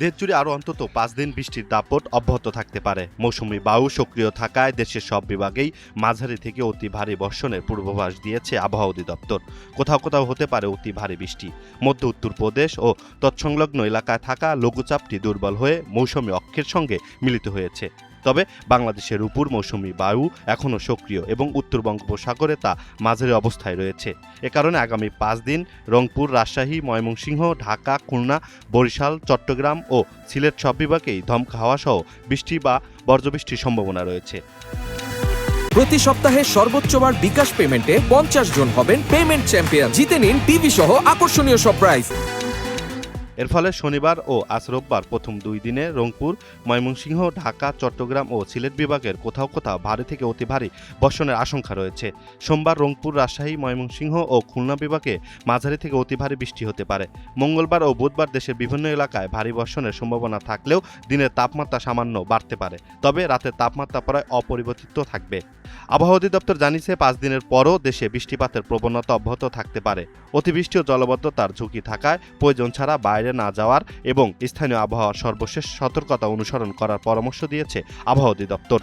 দেশজুড়ে আরও অন্তত 5 দিন বৃষ্টির দাপট অব্যাহত থাকতে পারে। মৌসুমি বায়ু সক্রিয় থাকায় দেশের সব বিভাগেই মাঝারি থেকে অতি ভারী বর্ষণের পূর্বাভাস দিয়েছে আবহাওয়া অধিদপ্তর। কোথাও কোথাও হতে পারে অতি ভারী বৃষ্টি। মধ্য উত্তরপ্রদেশ ও তৎসংলগ্ন এলাকায় থাকা লঘুচাপটি দুর্বল হয়ে মৌসুমি অক্ষের সঙ্গে মিলিত হয়েছে। তবে বাংলাদেশের উপর মৌসুমি বায়ু এখনও সক্রিয় এবং উত্তর বঙ্গোপসাগরে তা মাঝারি অবস্থায় রয়েছে। এ কারণে আগামী 5 দিন রংপুর, রাজশাহী, ময়মনসিংহ, ঢাকা, খুলনা, বরিশাল, চট্টগ্রাম ও সিলেট সব বিভাগেই দমকা হাওয়া সহ বৃষ্টি বা বজ্রবৃষ্টির সম্ভাবনা রয়েছে। প্রতি সপ্তাহে সর্বোচ্চবার বিকাশ পেমেন্টে 50 জন হবেন পেমেন্ট চ্যাম্পিয়ন। জিতে নিন টিভি সহ আকর্ষণীয় সব প্রাইজ। এর ফলে শনিবার ও আজ রোববার প্রথম 2 দিনে রংপুর, ময়মনসিংহ, ঢাকা, চট্টগ্রাম ও সিলেট বিভাগের কোথাও কোথাও ভারী থেকে অতি ভারী বর্ষণের আশঙ্কা রয়েছে। সোমবার রংপুর, রাজশাহী, ময়মনসিংহ ও খুলনা বিভাগে মাঝারি থেকে অতি ভারী বৃষ্টি হতে পারে। মঙ্গলবার ও বুধবার দেশের বিভিন্ন এলাকায় ভারী বর্ষণের সম্ভাবনা থাকলেও দিনের তাপমাত্রা সামান্য বাড়তে পারে, তবে রাতের তাপমাত্রা প্রায় অপরিবর্তিত থাকবে। আবহাওয়া অধিদপ্তর জানিয়েছে 5 দিনের পরও দেশে বৃষ্টিপাতের প্রবণতা অব্যাহত থাকতে পারে। অতিবৃষ্টি ও জলাবদ্ধতার ঝুঁকি থাকায় প্রয়োজন ছাড়া বাইরে না যাওয়ার এবং স্থানীয় আবহাওয়ার সর্বশেষ সতর্কতা অনুসরণ করার পরামর্শ দিয়েছে আবহাওয়া অধিদপ্তর।